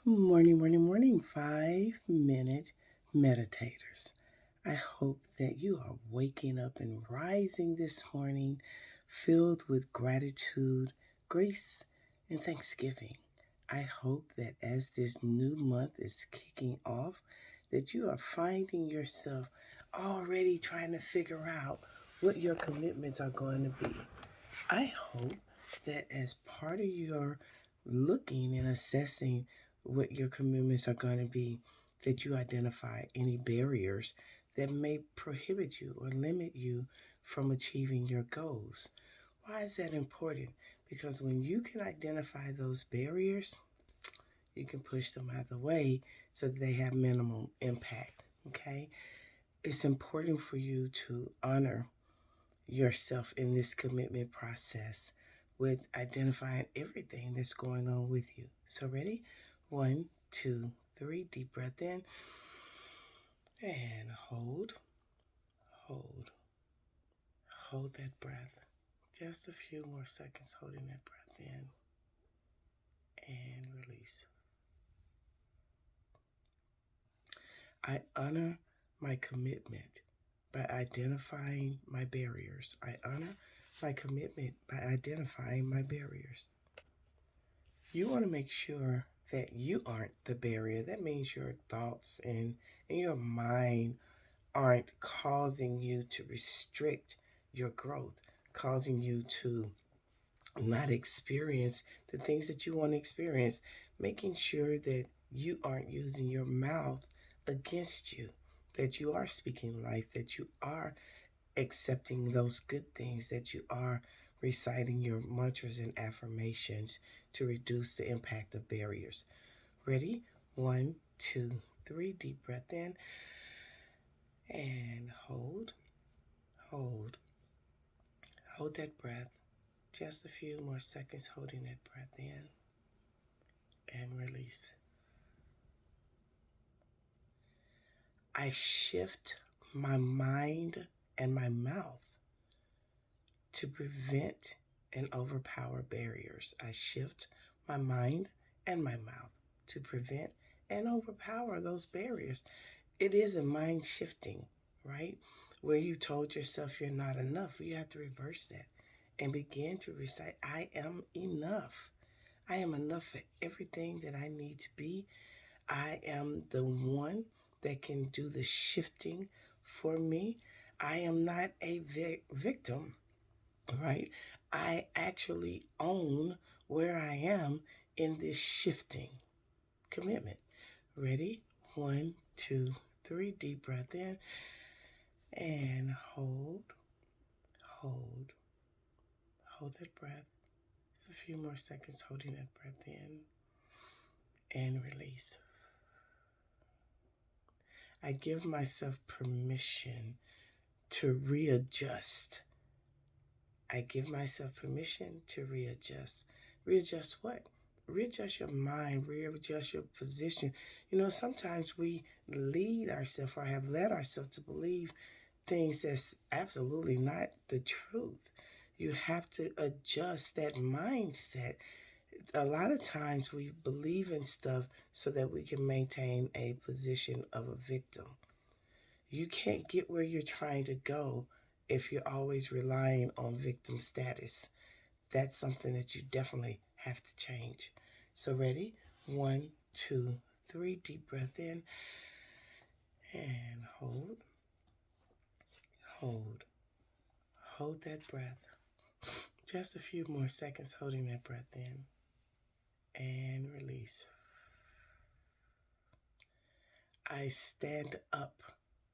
Morning, morning, morning, 5 minute meditators. I hope that you are waking up and rising this morning filled with gratitude, grace, and thanksgiving. I hope that as this new month is kicking off, that you are finding yourself already trying to figure out what your commitments are going to be. I hope that as part of your looking and assessing what your commitments are going to be, that you identify any barriers that may prohibit you or limit you from achieving your goals. Why is that important? Because when you can identify those barriers, you can push them out of the way so that they have minimal impact. Okay? It's important for you to honor yourself in this commitment process with identifying everything that's going on with you. So, ready? 1, 2, 3, deep breath in and hold, hold that breath. Just a few more seconds holding that breath in and release. I honor my commitment by identifying my barriers. I honor my commitment by identifying my barriers. You want to make sure that you aren't the barrier. That means your thoughts and your mind aren't causing you to restrict your growth, causing you to not experience the things that you want to experience, making sure that you aren't using your mouth against you, that you are speaking life, that you are accepting those good things, that you are reciting your mantras and affirmations to reduce the impact of barriers. Ready? 1, 2, 3, deep breath in and hold, hold that breath. Just a few more seconds holding that breath in and release. I shift my mind and my mouth to prevent and overpower barriers. I shift my mind and my mouth to prevent and overpower those barriers. It is a mind shifting, right? Where you told yourself you're not enough. You have to reverse that and begin to recite, I am enough. I am enough for everything that I need to be. I am the one that can do the shifting for me. I am not a victim, right? I actually own where I am in this shifting commitment. Ready? 1, 2, 3, deep breath in and hold, hold that breath. Just a few more seconds holding that breath in and release. I give myself permission to readjust. I give myself permission to readjust. Readjust what? Readjust your mind, readjust your position. Sometimes we lead ourselves or have led ourselves to believe things that's absolutely not the truth. You have to adjust that mindset. A lot of times we believe in stuff so that we can maintain a position of a victim. You can't get where you're trying to go if you're always relying on victim status. That's something that you definitely have to change. So ready? 1, 2, 3, deep breath in and hold, hold that breath. Just a few more seconds holding that breath in and release. I stand up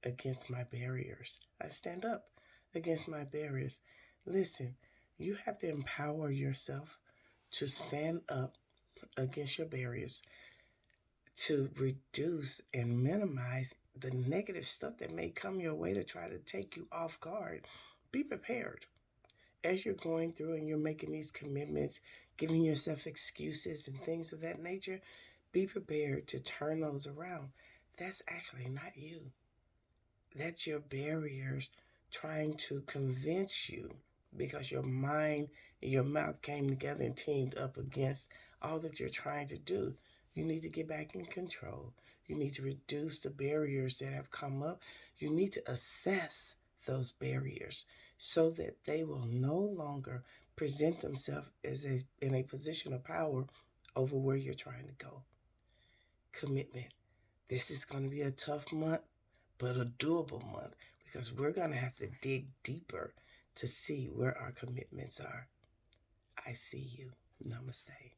against my barriers. I stand up against my barriers. Listen, you have to empower yourself to stand up against your barriers, to reduce and minimize the negative stuff that may come your way to try to take you off guard. Be prepared. As you're going through and you're making these commitments, giving yourself excuses and things of that nature, be prepared to turn those around. That's actually not you. That's your barriers trying to convince you, because your mind and your mouth came together and teamed up against all that you're trying to do. You need to get back in control. You need to reduce the barriers that have come up. You need to assess those barriers so that they will no longer present themselves in a position of power over where you're trying to go. Commitment. This is going to be a tough month, but a doable month because we're going to have to dig deeper to see where our commitments are. I see you. Namaste.